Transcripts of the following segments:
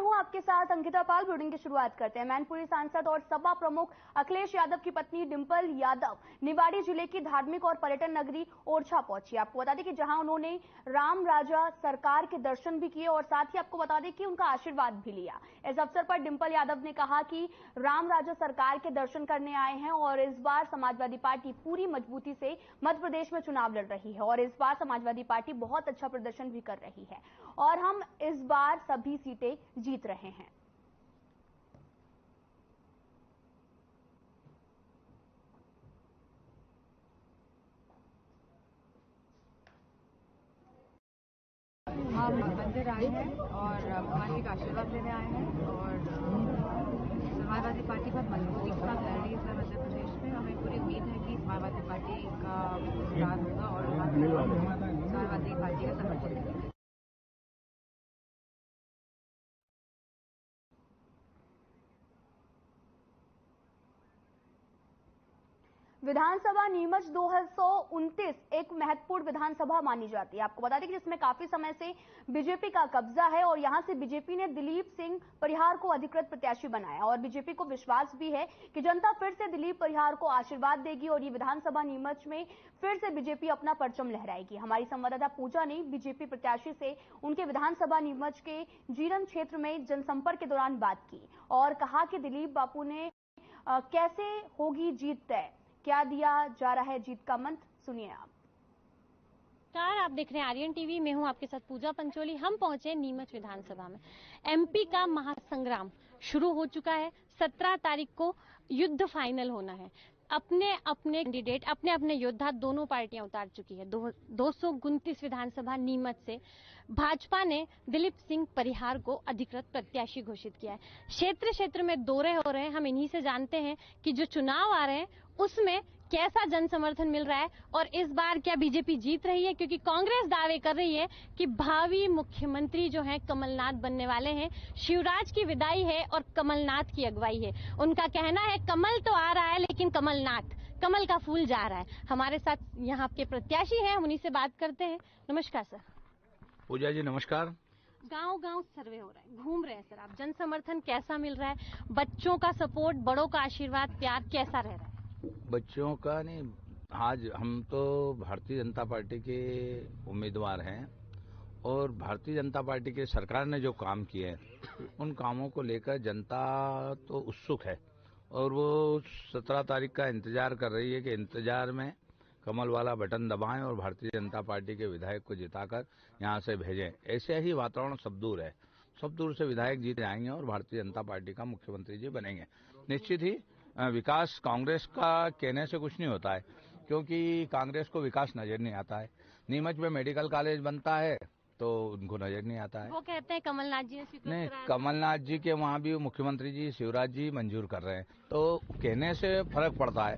हूं आपके साथ अंकिता पाल। ब्रीडिंग की शुरुआत करते हैं। मैनपुरी सांसद और सपा प्रमुख अखिलेश यादव की पत्नी डिंपल यादव निवाड़ी जिले की धार्मिक और पर्यटन नगरी ओरछा पहुंची। आपको बता दें कि जहां उन्होंने राम राजा सरकार के दर्शन भी किए और साथ ही आपको बता दें कि उनका आशीर्वाद भी लिया। इस अवसर पर डिंपल यादव ने कहा कि राम राजा सरकार के दर्शन करने आए हैं और इस बार समाजवादी पार्टी पूरी मजबूती से मध्य प्रदेश में चुनाव लड़ रही है और इस बार समाजवादी पार्टी बहुत अच्छा प्रदर्शन भी कर रही है और हम इस बार सभी सीटें जीत रहे हैं। हम मंदिर आए हैं और भगवान जी का आशीर्वाद लेने आए हैं और समाजवादी पार्टी बहुत मजबूती के साथ लड़ रही है मध्य प्रदेश में। हमें पूरी उम्मीद है कि समाजवादी पार्टी का विकास होगा और समाजवादी पार्टी का समर्थन करेंगे। विधानसभा नीमच 229 एक महत्वपूर्ण विधानसभा मानी जाती है। आपको बता दें कि जिसमें काफी समय से बीजेपी का कब्जा है और यहां से बीजेपी ने दिलीप सिंह परिहार को अधिकृत प्रत्याशी बनाया और बीजेपी को विश्वास भी है कि जनता फिर से दिलीप परिहार को आशीर्वाद देगी और ये विधानसभा नीमच में फिर से बीजेपी अपना परचम लहराएगी। हमारी संवाददाता पूजा ने बीजेपी प्रत्याशी से उनके विधानसभा नीमच के जीरन क्षेत्र में जनसंपर्क के दौरान बात की और कहा कि दिलीप बापू ने कैसे होगी जीत तय, क्या दिया जा रहा है जीत का मंत्र, सुनिए आप। आप देख रहे हैं आर्यन टीवी में हूं आपके साथ पूजा पंचोली। हम पहुंचे नीमच विधानसभा में। एमपी का महासंग्राम शुरू हो चुका है। 17 तारीख को युद्ध फाइनल होना है। अपने अपने कैंडिडेट, अपने अपने योद्धा दोनों पार्टियां उतार चुकी है। 229 विधानसभा नीमच से भाजपा ने दिलीप सिंह परिहार को अधिकृत प्रत्याशी घोषित किया है। क्षेत्र क्षेत्र में दौरे हो रहे हैं। हम इन्हीं से जानते हैं कि जो चुनाव आ रहे हैं उसमें कैसा जन समर्थन मिल रहा है और इस बार क्या बीजेपी जीत रही है, क्योंकि कांग्रेस दावे कर रही है कि भावी मुख्यमंत्री जो हैं कमलनाथ बनने वाले हैं। शिवराज की विदाई है और कमलनाथ की अगुवाई है। उनका कहना है कमल तो आ रहा है लेकिन कमल का फूल जा रहा है। हमारे साथ यहाँ के प्रत्याशी हैं, उन्हीं से बात करते हैं। नमस्कार सर। पूजा जी नमस्कार। गांव गांव सर्वे हो रहा है, घूम रहे हैं सर आप, जन समर्थन कैसा मिल रहा है? बच्चों का सपोर्ट, बड़ों का आशीर्वाद, प्यार कैसा रह रहा है? बच्चों का नहीं, आज हम तो भारतीय जनता पार्टी के उम्मीदवार हैं और भारतीय जनता पार्टी की सरकार ने जो काम किए हैं उन कामों को लेकर जनता तो उत्सुक है और वो 17 तारीख का इंतजार कर रही है कि इंतजार में कमल वाला बटन दबाएं और भारतीय जनता पार्टी के विधायक को जिताकर यहां से भेजें। ऐसे ही वातावरण सब दूर है। सब दूर से विधायक जीत जाएंगे और भारतीय जनता पार्टी का मुख्यमंत्री जी बनेंगे। निश्चित ही विकास कांग्रेस का कहने से कुछ नहीं होता है, क्योंकि कांग्रेस को विकास नजर नहीं आता है। नीमच में मेडिकल कॉलेज बनता है तो उनको नजर नहीं आता है। वो कहते हैं कमलनाथ जी ने नहीं, कमलनाथ जी के वहाँ भी मुख्यमंत्री जी शिवराज जी मंजूर कर रहे हैं, तो कहने से फर्क पड़ता है।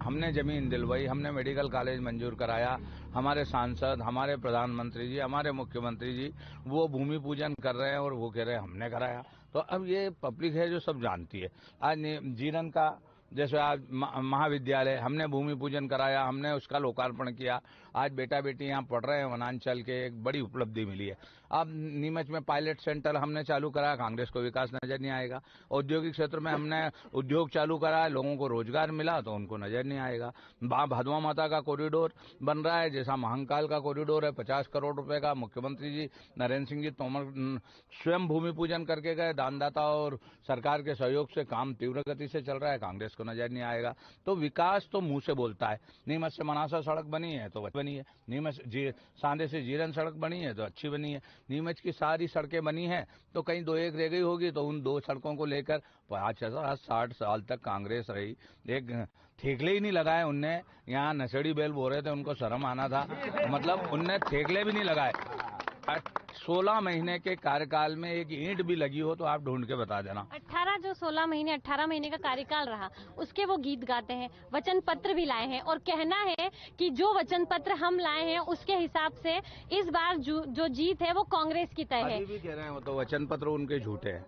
हमने जमीन दिलवाई, हमने मेडिकल कॉलेज मंजूर कराया, हमारे सांसद, हमारे प्रधानमंत्री जी, हमारे मुख्यमंत्री जी वो भूमि पूजन कर रहे हैं और वो कह रहे हैं हमने कराया। तो अब ये पब्लिक है जो सब जानती है। आज जीरन का जैसे आज महाविद्यालय हमने भूमि पूजन कराया, हमने उसका लोकार्पण किया। आज बेटा बेटी यहाँ पढ़ रहे हैं वनांचल के, एक बड़ी उपलब्धि मिली है। अब नीमच में पायलट सेंटर हमने चालू कराया, कांग्रेस को विकास नजर नहीं आएगा। औद्योगिक क्षेत्र में हमने उद्योग चालू कराया, लोगों को रोजगार मिला तो उनको नजर नहीं आएगा। भादवा माता का कॉरिडोर बन रहा है, जैसा महाकाल का कॉरिडोर है, 50 करोड़ रुपए का मुख्यमंत्री जी नरेंद्र सिंह जी तोमर स्वयं भूमि पूजन करके गए। दानदाता और सरकार के सहयोग से काम तीव्र गति से चल रहा है, कांग्रेस को नजर नहीं आएगा। तो विकास तो मुंह से बोलता है। नीमच से मनासा सड़क बनी है तो बनी है, नीमच सांदे से जीरन सड़क बनी है तो अच्छी बनी है। नीमच की सारी सड़कें बनी है तो कहीं दो एक रह गई होगी, तो उन 2 सड़कों को लेकर 50-60 साल तक कांग्रेस रही, एक ठेकले ही नहीं लगाए उनने। यहाँ नशेड़ी बैल बोल रहे थे, उनको शर्म आना था, मतलब उनने ठेकले भी नहीं लगाए। 16 महीने के कार्यकाल में एक ईंट भी लगी हो तो आप ढूंढ के बता देना। 18 महीने का कार्यकाल रहा, उसके वो गीत गाते हैं, वचन पत्र भी लाए हैं और कहना है कि जो वचन पत्र हम लाए हैं उसके हिसाब से इस बार जो जीत है वो कांग्रेस की तय है। अभी भी कह रहे हैं वो तो वचन पत्र उनके झूठे हैं।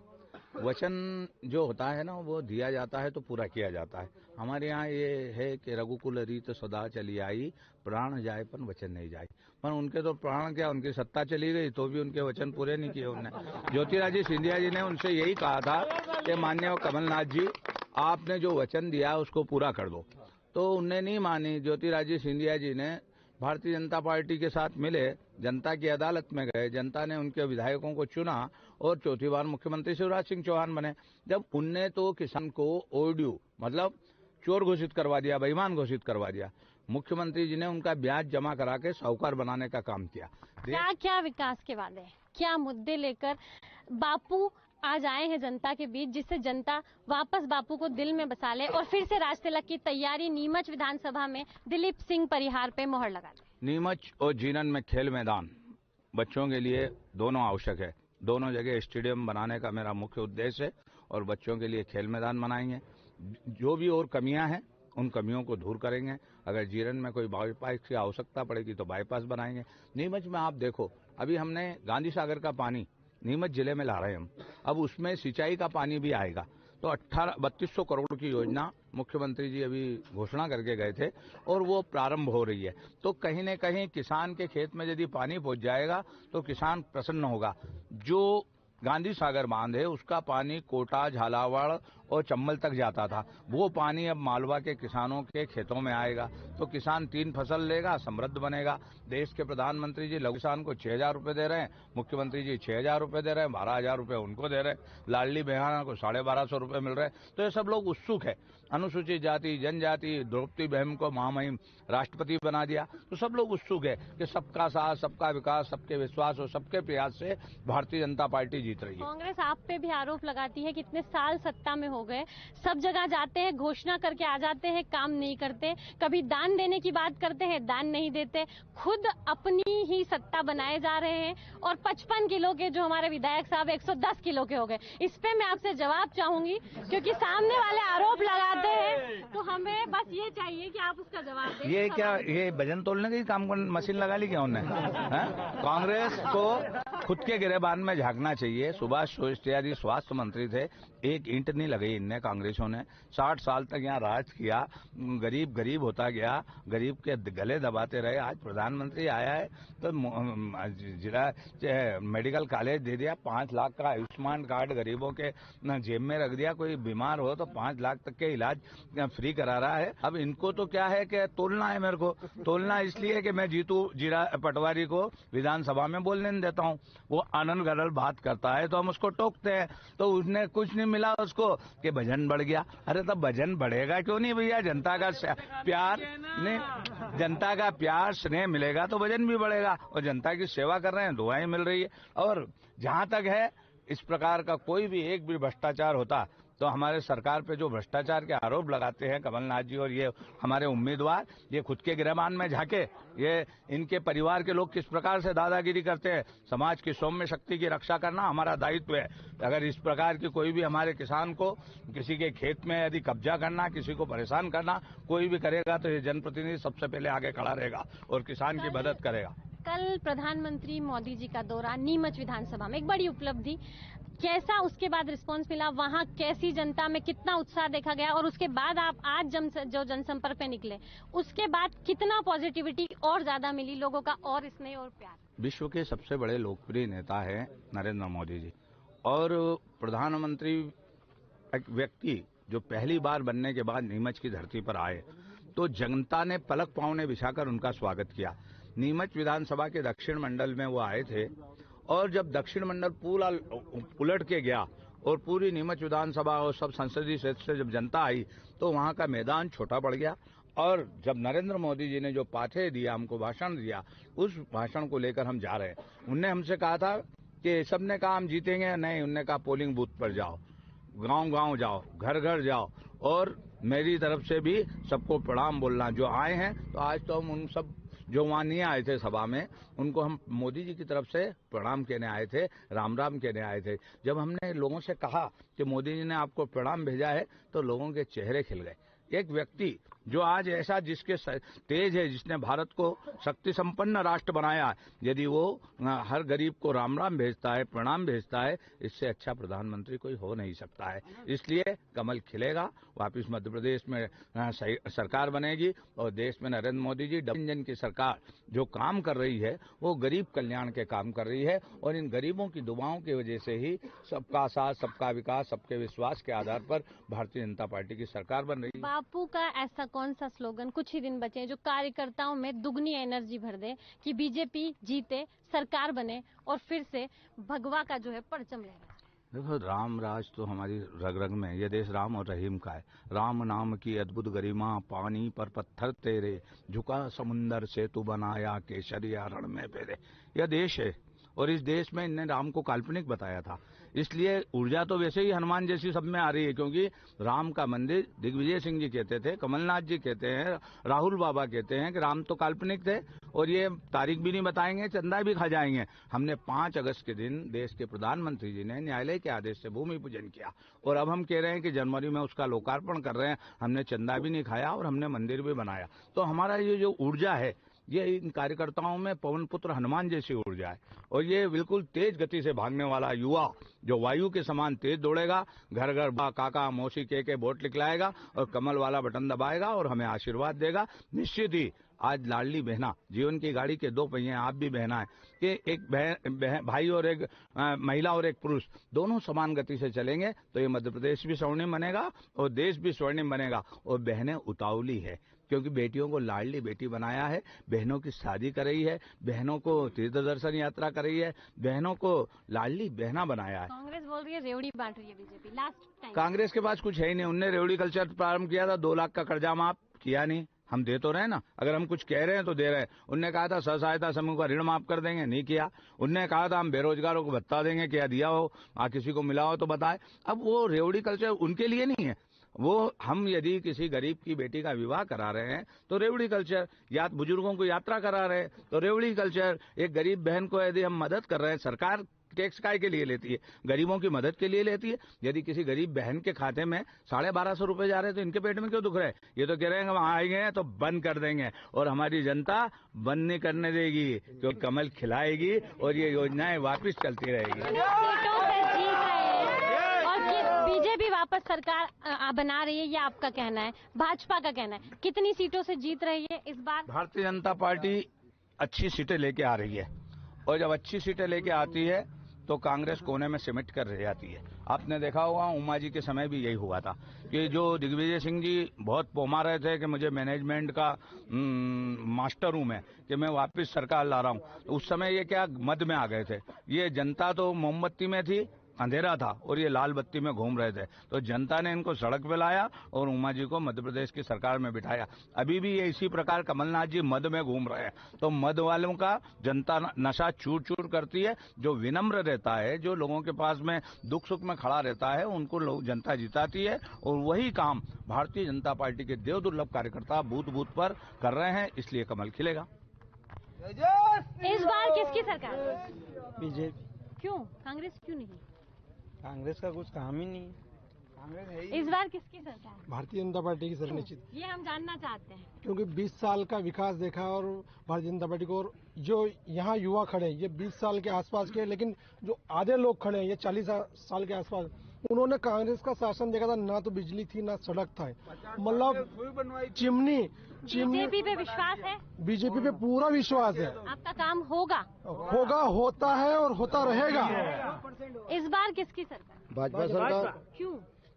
वचन जो होता है ना वो दिया जाता है तो पूरा किया जाता है। हमारे यहाँ ये है कि रघुकुल रीत सदा चली आई, प्राण जाए पर वचन नहीं जाए। पर उनके तो प्राण क्या, उनकी सत्ता चली गई तो भी उनके वचन पूरे नहीं किए उन्होंने। ज्योतिरादित्य सिंधिया जी ने उनसे यही कहा था कि माननीय कमलनाथ जी, आपने जो वचन दिया उसको पूरा कर दो, तो उनने नहीं मानी। ज्योतिरादित्य सिंधिया जी ने भारतीय जनता पार्टी के साथ मिले, जनता की अदालत में गए, जनता ने उनके विधायकों को चुना और चौथी बार मुख्यमंत्री शिवराज सिंह चौहान बने। जब उनने तो किसान को ओवरड्यू मतलब चोर घोषित करवा दिया, बेईमान घोषित करवा दिया, मुख्यमंत्री जी ने उनका ब्याज जमा करा के साहूकार बनाने का काम किया। क्या क्या विकास के वादे, क्या मुद्दे लेकर बापू आज आए हैं जनता के बीच, जिससे जनता वापस बापू को दिल में बसा ले और फिर से राज तिलक की तैयारी नीमच विधानसभा में दिलीप सिंह परिहार पे मोहर लगा दे। नीमच और जीनन में खेल मैदान बच्चों के लिए दोनों आवश्यक है। दोनों जगह स्टेडियम बनाने का मेरा मुख्य उद्देश्य है और बच्चों के लिए खेल मैदान बनाएंगे। जो भी और कमियां हैं उन कमियों को दूर करेंगे। अगर जीरन में कोई बाईपास की आवश्यकता पड़ेगी तो बाईपास बनाएंगे। नीमच में आप देखो, अभी हमने गांधी सागर का पानी नीमच जिले में ला रहे हैं हम, अब उसमें सिंचाई का पानी भी आएगा। तो 3200 करोड़ की योजना मुख्यमंत्री जी अभी घोषणा करके गए थे और वो प्रारंभ हो रही है। तो कहीं न कहीं किसान के खेत में यदि पानी पहुंच जाएगा तो किसान प्रसन्न होगा। जो गांधी सागर बांध है उसका पानी कोटा, झालावाड़ और चंबल तक जाता था, वो पानी अब मालवा के किसानों के खेतों में आएगा तो किसान 3 फसल लेगा, समृद्ध बनेगा। देश के प्रधानमंत्री जी लघु किसान को 6,000 रुपए दे रहे हैं, मुख्यमंत्री जी 6,000 रुपए दे रहे हैं, 12,000 रुपए उनको दे रहे हैं, लाडली बहना को 1250 रुपए मिल रहे हैं। तो ये सब लोग उत्सुक है। अनुसूचित जाति जनजाति द्रौपदी बहन को महामहिम राष्ट्रपति बना दिया, तो सब लोग उत्सुक है कि सबका साथ, सबका विकास, सबके विश्वास और सबके प्रयास से भारतीय जनता पार्टी जीत रही है। कांग्रेस आप पे भी आरोप लगाती है कि इतने साल सत्ता में हो गए, सब जगह जाते हैं, घोषणा करके आ जाते हैं, काम नहीं करते। कभी दान देने की बात करते हैं, दान नहीं देते, खुद अपनी ही सत्ता बनाए जा रहे हैं और 55 किलो के जो हमारे विधायक साहब 110 किलो के हो गए। इस पे मैं आपसे जवाब चाहूंगी, क्योंकि सामने वाले आरोप लगाते हैं, तो हमें बस ये चाहिए कि आप उसका जवाब दें। ये क्या, ये वजन तोलने की काम मशीन लगा ली क्या उन्होंने? कांग्रेस को खुद के गिरेबान में झांकना चाहिए। सुभाष चौरसिया जी स्वास्थ्य मंत्री थे, एक ईंट नहीं लगाई इनने कांग्रेसों ने। 60 साल तक यहाँ राज किया, गरीब गरीब होता गया, गरीब के गले दबाते रहे। आज प्रधानमंत्री आया है तो जिला मेडिकल कॉलेज दे दिया, 5 लाख का आयुष्मान कार्ड गरीबों के जेब में रख दिया। कोई बीमार हो तो 5 लाख तक के इलाज फ्री करा रहा है। अब इनको तो क्या है कि तोलना है, मेरे को तोलना इसलिए कि मैं जीतू जीरा पटवारी को विधानसभा में बोलने नहीं देता हूँ। वो आनंद गढ़ल बात करता है तो हम उसको टोकते हैं, तो उसने कुछ नहीं मिला उसको कि वजन बढ़ गया। अरे तब वजन बढ़ेगा क्यों नहीं भैया? जनता का प्यार नहीं, जनता का प्यार स्नेह मिलेगा तो वजन भी बढ़ेगा। और जनता की सेवा कर रहे हैं, दुआएं मिल रही है। और जहां तक है इस प्रकार का कोई भी एक भी भ्रष्टाचार होता तो हमारे सरकार पे जो भ्रष्टाचार के आरोप लगाते हैं कमलनाथ जी और ये हमारे उम्मीदवार, ये खुद के गिरेबान में झांके, ये इनके परिवार के लोग किस प्रकार से दादागिरी करते हैं। समाज की सौम्य शक्ति की रक्षा करना हमारा दायित्व है। अगर इस प्रकार की कोई भी हमारे किसान को किसी के खेत में यदि कब्जा करना, किसी को परेशान करना कोई भी करेगा तो ये जनप्रतिनिधि सबसे पहले आगे खड़ा रहेगा और किसान की मदद करेगा। कल प्रधानमंत्री मोदी जी का दौरा नीमच विधानसभा में, एक बड़ी उपलब्धि, कैसा उसके बाद रिस्पांस मिला? वहां कैसी जनता में कितना उत्साह देखा गया? और उसके बाद आप आज जो जनसंपर्क पे निकले, उसके बाद कितना पॉजिटिविटी और ज्यादा मिली लोगों का और स्नेह और प्यार? विश्व के सबसे बड़े लोकप्रिय नेता है नरेंद्र मोदी जी, और प्रधानमंत्री एक व्यक्ति जो पहली बार बनने के बाद नीमच की धरती पर आए तो जनता ने पलक पाँव बिछाकर उनका स्वागत किया। नीमच विधानसभा के दक्षिण मंडल में वो आए थे और जब दक्षिण मंडल पूरा उलट के गया और पूरी नीमच विधानसभा और सब संसदीय क्षेत्र से जब जनता आई तो वहां का मैदान छोटा पड़ गया। और जब नरेंद्र मोदी जी ने जो पाठे दिया, हमको भाषण दिया, उस भाषण को लेकर हम जा रहे हैं। उनने हमसे कहा था कि सबने कहा हम जीतेंगे, नहीं, उनने कहा पोलिंग बूथ पर जाओ, गांव-गांव जाओ, घर घर जाओ और मेरी तरफ से भी सबको प्रणाम बोलना। जो आए हैं तो आज तो हम उन सब जो वहां नहीं आए थे सभा में, उनको हम मोदी जी की तरफ से प्रणाम कहने आए थे, राम राम कहने आए थे। जब हमने लोगों से कहा कि मोदी जी ने आपको प्रणाम भेजा है तो लोगों के चेहरे खिल गए। एक व्यक्ति जो आज ऐसा जिसके तेज है, जिसने भारत को शक्ति संपन्न राष्ट्र बनाया है, यदि वो हर गरीब को राम राम भेजता है, प्रणाम भेजता है, इससे अच्छा प्रधानमंत्री कोई हो नहीं सकता है। इसलिए कमल खिलेगा, वापिस मध्य प्रदेश में सरकार बनेगी और देश में नरेंद्र मोदी जी डबल इंजन की सरकार जो काम कर रही है वो गरीब कल्याण के काम कर रही है और इन गरीबों की दुआओं की वजह से ही सबका साथ, सबका विकास, सबके विश्वास के आधार पर भारतीय जनता पार्टी की सरकार बन रही है। बापू का ऐसा कौन सा स्लोगन, कुछ ही दिन बचे हैं, जो कार्यकर्ताओं में दुगनी एनर्जी भर दे कि बीजेपी जीते, सरकार बने और फिर से भगवा का जो है परचम लहराए? देखो, राम राज तो हमारी रग रग में, यह देश राम और रहीम का है। राम नाम की अद्भुत गरिमा, पानी पर पत्थर तेरे, झुका समुंदर से तू बनाया, केसरिया रण में फेरे। यह देश है और इस देश में इनने राम को काल्पनिक बताया था, इसलिए ऊर्जा तो वैसे ही हनुमान जैसी सब में आ रही है, क्योंकि राम का मंदिर दिग्विजय सिंह जी कहते थे, कमलनाथ जी कहते हैं, राहुल बाबा कहते हैं कि राम तो काल्पनिक थे और ये तारीख भी नहीं बताएंगे, चंदा भी खा जाएंगे। हमने 5 अगस्त के दिन देश के प्रधानमंत्री जी ने न्यायालय के आदेश से भूमि पूजन किया और अब हम कह रहे हैं कि जनवरी में उसका लोकार्पण कर रहे हैं। हमने चंदा भी नहीं खाया और हमने मंदिर भी बनाया। तो हमारा ये जो ऊर्जा है, ये इन कार्यकर्ताओं में पवन पुत्र हनुमान जैसी ऊर्जा है और ये बिल्कुल तेज गति से भागने वाला युवा जो वायु के समान तेज दौड़ेगा, घर घर बा काका मौसी के वोट लिखलाएगा और कमल वाला बटन दबाएगा और हमें आशीर्वाद देगा। निश्चित ही आज लाडली बहना, जीवन की गाड़ी के 2 पहिए, आप भी बहना है कि एक भाई और एक महिला और एक पुरुष दोनों समान गति से चलेंगे तो ये मध्य प्रदेश भी स्वर्णिम बनेगा और देश भी स्वर्णिम बनेगा। और बहनें उतावली है क्योंकि बेटियों को लाडली बेटी बनाया है, बहनों की शादी कर रही है, बहनों को तीर्थ दर्शन यात्रा कर रही है, बहनों को लाडली बहना बनाया है। कांग्रेस बोल रही है रेवड़ी बांट रही है बीजेपी। लास्ट टाइम कांग्रेस के पास कुछ है ही नहीं, उनने रेवड़ी कल्चर प्रारंभ किया था, 2 लाख का कर्जा माफ किया नहीं। हम दे तो रहे ना, अगर हम कुछ कह रहे हैं तो दे रहे हैं। उनने कहा था स्व सहायता समूह का ऋण माफ कर देंगे, नहीं किया। उनने कहा था हम बेरोजगारों को भत्ता देंगे, क्या दिया हो? किसी को मिला हो तो बताए। अब वो रेवड़ी कल्चर उनके लिए नहीं है, वो हम यदि किसी गरीब की बेटी का विवाह करा रहे हैं तो रेवड़ी कल्चर, या बुजुर्गों को यात्रा करा रहे हैं तो रेवड़ी कल्चर, एक गरीब बहन को यदि हम मदद कर रहे हैं, सरकार टैक्स काय के लिए लेती है? गरीबों की मदद के लिए लेती है। यदि किसी गरीब बहन के खाते में 1250 रुपए जा रहे हैं तो इनके पेट में क्यों दुख रहा है? ये तो कह रहे हैं हम आएंगे तो बंद कर देंगे और हमारी जनता बंद नहीं करने देगी, क्योंकि कमल खिलाएगी और ये योजनाएं वापिस चलती रहेगी। बीजेपी वापस सरकार बना रही है, ये आपका कहना है, भाजपा का कहना है। कितनी सीटों से जीत रही है इस बार? भारतीय जनता पार्टी अच्छी सीटें लेके आ रही है और जब अच्छी सीटें लेके आती है तो कांग्रेस कोने में सिमट कर रह जाती है। आपने देखा होगा उमा जी के समय भी यही हुआ था कि जो दिग्विजय सिंह जी बहुत पोमा रहे थे कि मुझे मैनेजमेंट का मास्टर हूं मैं, कि मैं वापस सरकार ला रहा हूं, तो उस समय ये क्या मद में आ गए थे। ये जनता तो मोमबत्ती में थी, अंधेरा था और ये लाल बत्ती में घूम रहे थे, तो जनता ने इनको सड़क पे लाया और उमा जी को मध्य प्रदेश की सरकार में बिठाया। अभी भी ये इसी प्रकार कमलनाथ जी मद में घूम रहे हैं, तो मद वालों का जनता नशा चूर चूर करती है। जो विनम्र रहता है, जो लोगों के पास में दुख सुख में खड़ा रहता है, उनको लोग जनता जिताती है और वही काम भारतीय जनता पार्टी के देव दुर्लभ कार्यकर्ता बूथ बूथ पर कर रहे हैं, इसलिए कमल खिलेगा। इस बार किसकी सरकार? बीजेपी। क्यों? कांग्रेस क्यों नहीं? कांग्रेस का कुछ काम ही नहीं है, कांग्रेस है ही। इस बार किसकी सरकार? भारतीय जनता पार्टी की सर निश्चित, ये हम जानना चाहते हैं। क्योंकि 20 साल का विकास देखा और भारतीय जनता पार्टी को, और जो यहाँ युवा खड़े हैं ये 20 साल के आसपास के, लेकिन जो आधे लोग खड़े हैं ये 40 साल के आसपास, उन्होंने कांग्रेस का शासन देखा था, ना तो बिजली थी ना सड़क था, मतलब चिमनी। बीजेपी पे विश्वास है? बीजेपी पे पूरा विश्वास है। आपका काम होगा? होता है और होता रहेगा। इस बार किसकी सरकार? भाजपा सरकार। क्यों?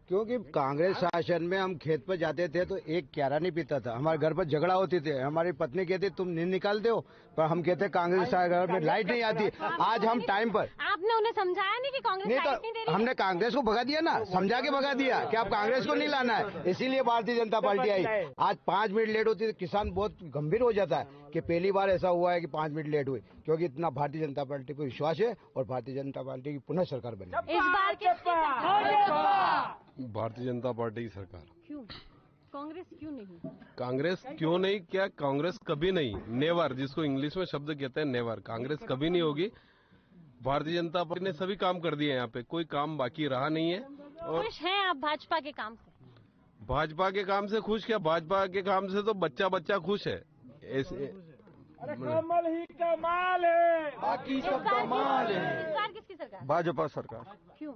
क्योंकि कांग्रेस शासन में हम खेत पर जाते थे तो एक क्यारा नहीं पीता था, हमारे घर पर झगड़ा होती थी, हमारी पत्नी कहती तुम नींद निकाल दो, पर हम कहते कांग्रेस घर में लाइट नहीं आती। आज हम टाइम पर, आपने उन्हें समझाया नहीं कि कांग्रेस नहीं लाइट नहीं दे तो रही? हमने कांग्रेस को भगा दिया ना, समझा के भगा दिया कि आप कांग्रेस को नहीं लाना है, इसीलिए भारतीय जनता पार्टी आई। आज 5 मिनट लेट होती तो किसान बहुत गंभीर हो जाता है कि पहली बार ऐसा हुआ है कि 5 मिनट लेट हुई, क्योंकि इतना भारतीय जनता पार्टी को विश्वास है और भारतीय जनता पार्टी की पुनः सरकार बनी। इस बार किसकी सरकार? भारतीय जनता पार्टी की सरकार। क्यों? कांग्रेस क्यों नहीं? कांग्रेस क्यों नहीं? क्या कांग्रेस कभी नहीं, नेवर, जिसको इंग्लिश में शब्द कहते हैं नेवर, कांग्रेस कभी नहीं होगी। भारतीय जनता पार्टी ने सभी काम कर दिए, यहाँ पे कोई काम बाकी रहा नहीं है। और खुश हैं आप भाजपा के काम से? भाजपा के काम से खुश क्या? भाजपा के काम से तो बच्चा बच्चा खुश है। ऐसे कमल ही कमाल है, बाकी सब कमाल है। इस बार किसकी सरकार? भाजपा सरकार। क्यों?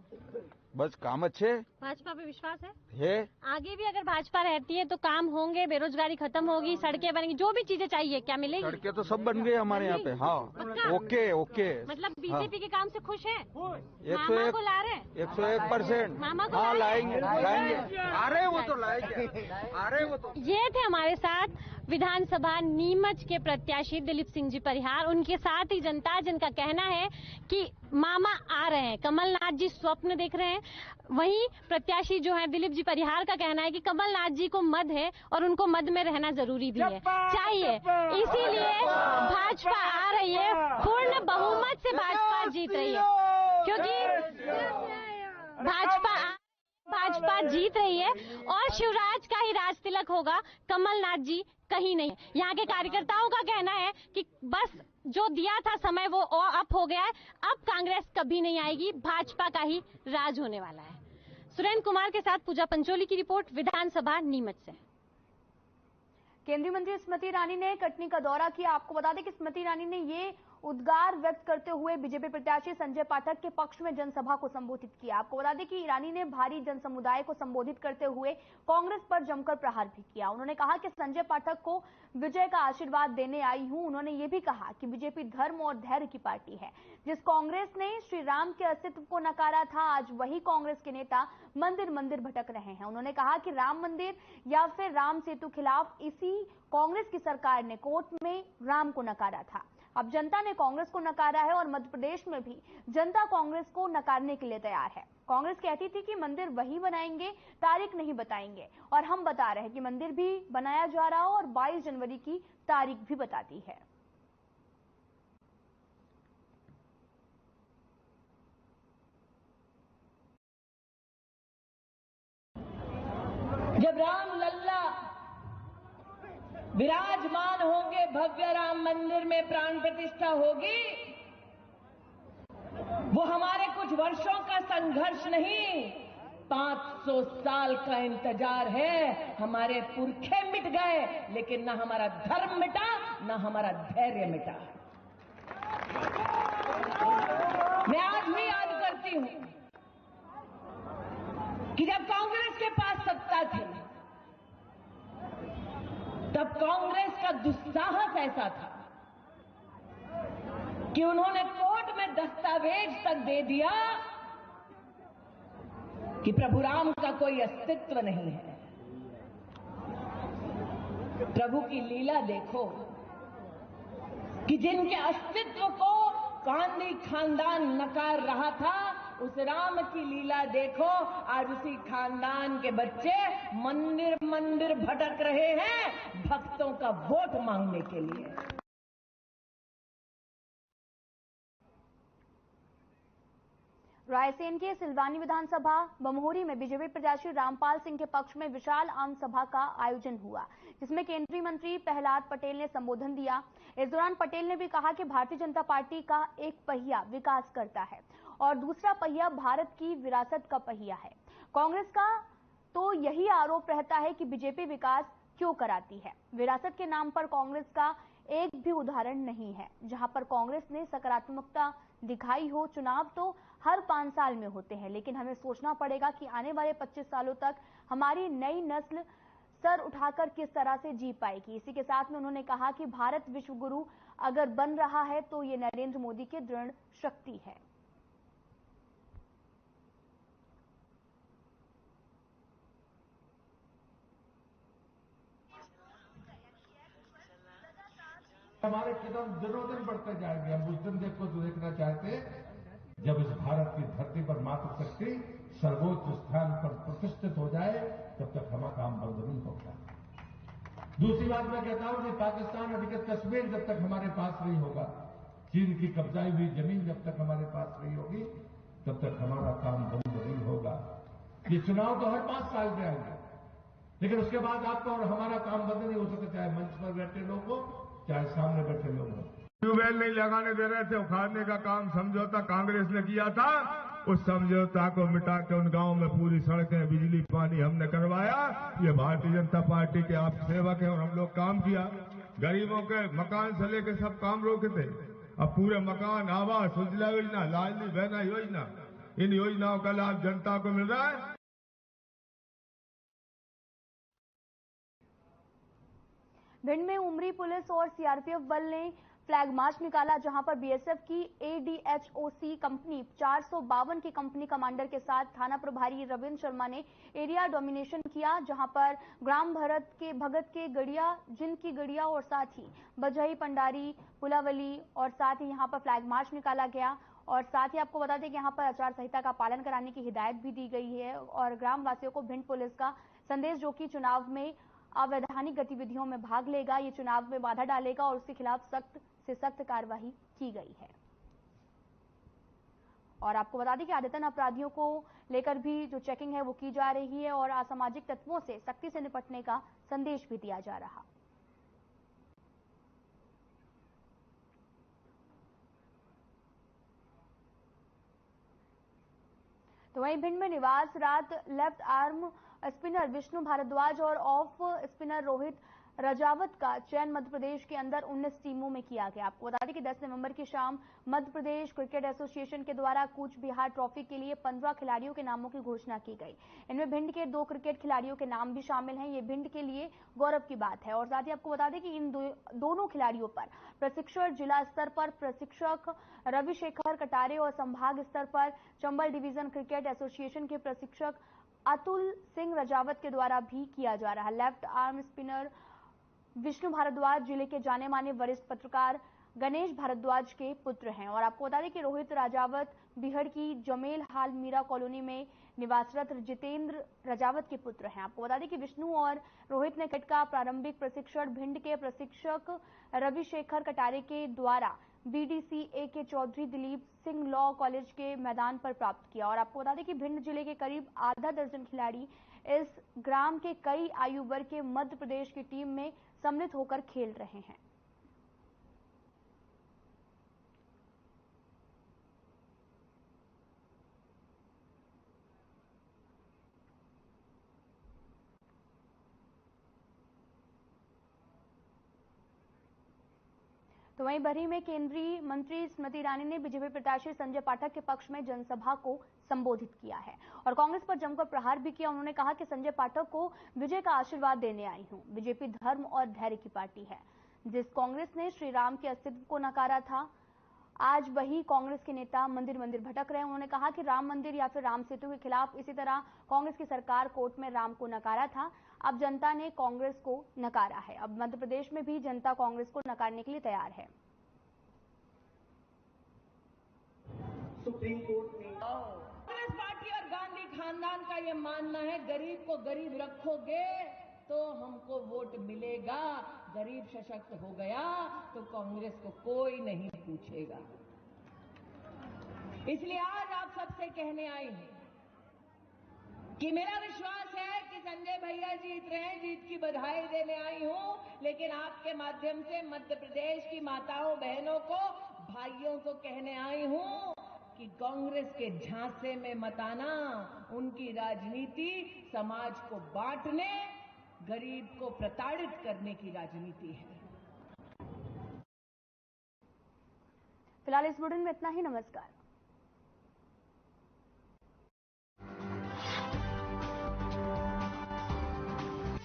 बस काम अच्छे भाजपा पे विश्वास है? है। आगे भी अगर भाजपा रहती है तो काम होंगे, बेरोजगारी खत्म होगी, सड़कें बनेंगी, जो भी चीजें चाहिए क्या मिलेगी? सड़कें तो सब बन गए हमारे यहाँ पे। हाँ, पक्का? Okay okay. मतलब बीजेपी के काम से खुश हैं? 101 मामा को ला रहे हैं? 101%। मामा को हाँ, ला रहे हैं? लाएंगे। अरे वो तो लाएंगे, अरे वो तो। ये थे हमारे साथ विधानसभा नीमच के प्रत्याशी दिलीप सिंह जी परिहार। उनके साथ ही जनता, जिनका कहना है कि मामा आ रहे हैं, कमलनाथ जी स्वप्न देख रहे हैं। वहीं प्रत्याशी जो है दिलीप जी परिहार का कहना है कि कमलनाथ जी को मद है और उनको मद में रहना जरूरी भी है, चाहिए, इसीलिए भाजपा आ रही है। पूर्ण बहुमत से भाजपा जीत रही है, क्योंकि भाजपा जीत रही है और शिवराज का ही राज तिलक होगा, कमलनाथ जी कहीं नहीं। यहाँ के कार्यकर्ताओं का कहना है कि बस जो दिया था समय वो अप हो गया है, अब कांग्रेस कभी नहीं आएगी, भाजपा का ही राज होने वाला है। सुरेंद्र कुमार के साथ पूजा पंचोली की रिपोर्ट, विधानसभा नीमच से। केंद्रीय मंत्री स्मृति ईरानी ने कटनी का दौरा किया। आपको बता दें कि स्मृति ईरानी ने ये उद्गार व्यक्त करते हुए बीजेपी प्रत्याशी संजय पाठक के पक्ष में जनसभा को संबोधित किया। आपको बता दें कि ईरानी ने भारी जनसमुदाय को संबोधित करते हुए कांग्रेस पर जमकर प्रहार भी किया। उन्होंने कहा कि संजय पाठक को विजय का आशीर्वाद देने आई हूं। उन्होंने ये भी कहा कि बीजेपी धर्म और धैर्य की पार्टी है। जिस कांग्रेस ने श्री राम के अस्तित्व को नकारा था, आज वही कांग्रेस के नेता मंदिर मंदिर भटक रहे हैं। उन्होंने कहा कि राम मंदिर या फिर राम सेतु खिलाफ इसी कांग्रेस की सरकार ने कोर्ट में राम को नकारा था। अब जनता ने कांग्रेस को नकारा है और मध्य प्रदेश में भी जनता कांग्रेस को नकारने के लिए तैयार है। कांग्रेस कहती थी कि मंदिर वही बनाएंगे, तारीख नहीं बताएंगे, और हम बता रहे हैं कि मंदिर भी बनाया जा रहा है और 22 जनवरी की तारीख भी बता दी है। जब राम लल्ला विराजमान होंगे, भव्य राम मंदिर में प्राण प्रतिष्ठा होगी, वो हमारे कुछ वर्षों का संघर्ष नहीं, 500 साल का इंतजार है। हमारे पुरखे मिट गए, लेकिन ना हमारा धर्म मिटा, ना हमारा धैर्य मिटा। मैं आज भी याद करती हूं कि जब कांग्रेस के पास सत्ता थी, तब कांग्रेस का दुस्साहस ऐसा था कि उन्होंने कोर्ट में दस्तावेज तक दे दिया कि प्रभु राम का कोई अस्तित्व नहीं है। प्रभु की लीला देखो कि जिनके अस्तित्व को गांधी खानदान नकार रहा था, उस राम की लीला देखो, आज उसी खानदान के बच्चे मंदिर मंदिर भटक रहे हैं भक्तों का वोट मांगने के लिए। रायसेन के सिलवानी विधानसभा बमहोरी में बीजेपी प्रत्याशी रामपाल सिंह के पक्ष में विशाल आम सभा का आयोजन हुआ, जिसमें केंद्रीय मंत्री प्रहलाद पटेल ने संबोधन दिया। इस दौरान पटेल ने भी कहा कि भारतीय जनता पार्टी का एक पहिया विकास करता है और दूसरा पहिया भारत की विरासत का पहिया है। कांग्रेस का तो यही आरोप रहता है कि बीजेपी विकास क्यों कराती है। विरासत के नाम पर कांग्रेस का एक भी उदाहरण नहीं है जहां पर कांग्रेस ने सकारात्मकता दिखाई हो। चुनाव तो हर 5 साल में होते हैं, लेकिन हमें सोचना पड़ेगा कि आने वाले 25 सालों तक हमारी नई नस्ल सर उठाकर किस तरह से जी पाएगी। इसी के साथ में उन्होंने कहा कि भारत विश्व गुरु अगर बन रहा है तो ये नरेंद्र मोदी की दृढ़ शक्ति है। हमारे कदम दिनों दिन बढ़ते जाएंगे। हम उस दिन को देखना चाहते जब इस भारत की धरती पर मातृशक्ति सर्वोच्च स्थान पर प्रतिष्ठित हो जाए, तब तक हमारा काम बंद नहीं होगा। दूसरी बात मैं कहता हूं कि पाकिस्तान अधिकृत कश्मीर जब तक हमारे पास नहीं होगा, चीन की कब्जाई हुई जमीन जब तक हमारे पास नहीं होगी, तब तक हमारा काम बंद नहीं होगा। ये चुनाव तो हर 5 साल में आएंगे, लेकिन उसके बाद आपका और हमारा काम बंद नहीं हो सकता, चाहे मंच पर बैठे लोग हो, चाहे सामने बैठे लोग हो। ट्यूबवेल नहीं लगाने दे रहे थे, उखाड़ने का काम समझौता कांग्रेस ने किया था। उस समझौता को मिटा के उन गांव में पूरी सड़कें, बिजली, पानी हमने करवाया। ये भारतीय जनता पार्टी के आप सेवक हैं और हम लोग काम किया। गरीबों के मकान से लेके सब काम रोके थे। अब पूरे मकान, आवास, उज्ज्वला योजना, लाडली बहना योजना, इन योजनाओं का लाभ जनता को मिल रहा है। भिंड में उमरी पुलिस और सीआरपीएफ बल ने फ्लैग मार्च निकाला, जहां पर बीएसएफ की एडीएचओसी कंपनी 452 की कंपनी कमांडर के साथ थाना प्रभारी रविंद्र शर्मा ने एरिया डोमिनेशन किया, जहां पर ग्राम भगत के गड़िया, जिनकी गड़िया और साथ ही बजही, पंडारी, पुलावली और साथ ही यहां पर फ्लैग मार्च निकाला गया। और साथ ही आपको बता दें कि यहां पर आचार संहिता का पालन कराने की हिदायत भी दी गई है और ग्राम वासियों को भिंड पुलिस का संदेश, जो कि चुनाव में अवैधानिक गतिविधियों में भाग लेगा, ये चुनाव में बाधा डालेगा और उसके खिलाफ सख्त से सख्त कार्रवाई की गई है। और आपको बता दें कि आदतन अपराधियों को लेकर भी जो चेकिंग है वो की जा रही है और असामाजिक तत्वों से सख्ती से निपटने का संदेश भी दिया जा रहा। तो वहीं भिंड में निवास रात left arm spinner Vishnu Bharadwaj और ऑफ स्पिनर रोहित रजावत का चयन मध्य प्रदेश के अंदर 19 टीमों में किया गया। आपको बता दें कि 10 नवंबर की शाम मध्य प्रदेश क्रिकेट एसोसिएशन के द्वारा कूच बिहार ट्रॉफी के लिए 15 खिलाड़ियों के नामों की घोषणा की गई। इनमें भिंड के 2 क्रिकेट खिलाड़ियों के नाम भी शामिल हैं। ये भिंड के लिए गौरव की बात है। और साथ ही आपको बता दें कि इन दोनों खिलाड़ियों पर प्रशिक्षण जिला स्तर पर प्रशिक्षक रविशेखर कटारे और संभाग स्तर पर चंबल डिवीजन क्रिकेट एसोसिएशन के प्रशिक्षक अतुल सिंह रजावत के द्वारा भी किया जा रहा है। Left arm spinner Vishnu Bharadwaj जिले के जाने माने वरिष्ठ पत्रकार गणेश भारद्वाज के पुत्र हैं। और आपको बता दें कि रोहित राजावत बिहड़ की जमेल हाल मीरा कॉलोनी में निवासरत जितेंद्र राजावत के पुत्र हैं। आपको बता दें कि विष्णु और रोहित ने क्रिकेट का प्रारंभिक प्रशिक्षण भिंड के प्रशिक्षक रविशेखर कटारे के द्वारा बीडीसीए के चौधरी दिलीप सिंह लॉ कॉलेज के मैदान पर प्राप्त किया। और आपको बता दें कि भिंड जिले के करीब आधा दर्जन खिलाड़ी इस ग्राम के कई आयु वर्ग के मध्य प्रदेश की टीम में सम्मिलित होकर खेल रहे हैं। तो वहीं बरही में केंद्रीय मंत्री स्मृति ईरानी ने बीजेपी प्रत्याशी संजय पाठक के पक्ष में जनसभा को संबोधित किया है और कांग्रेस पर जमकर प्रहार भी किया। उन्होंने कहा कि संजय पाठक को विजय का आशीर्वाद देने आई हूं। बीजेपी धर्म और धैर्य की पार्टी है। जिस कांग्रेस ने श्री राम के अस्तित्व को नकारा था, आज वही कांग्रेस के नेता मंदिर मंदिर भटक रहे हैं। उन्होंने कहा कि राम मंदिर या फिर राम सेतु के खिलाफ इसी तरह कांग्रेस की सरकार कोर्ट में राम को नकारा था। अब जनता ने कांग्रेस को नकारा है। अब मध्य प्रदेश में भी जनता कांग्रेस को नकारने के लिए तैयार है। सुप्रीम कोर्ट ने कांग्रेस पार्टी और गांधी खानदान का ये मानना है, गरीब को गरीब रखोगे तो हमको वोट मिलेगा। गरीब सशक्त हो गया तो कांग्रेस को कोई नहीं पूछेगा। इसलिए आज आप सबसे कहने आई हूं कि मेरा विश्वास है कि संजय भैया जीत रहे हैं, जीत की बधाई देने आई हूं। लेकिन आपके माध्यम से मध्य प्रदेश की माताओं बहनों को, भाइयों को कहने आई हूं कि कांग्रेस के झांसे में मत आना। उनकी राजनीति समाज को बांटने, गरीब को प्रताड़ित करने की राजनीति है। फिलहाल इस बुलेटिन में इतना ही। नमस्कार।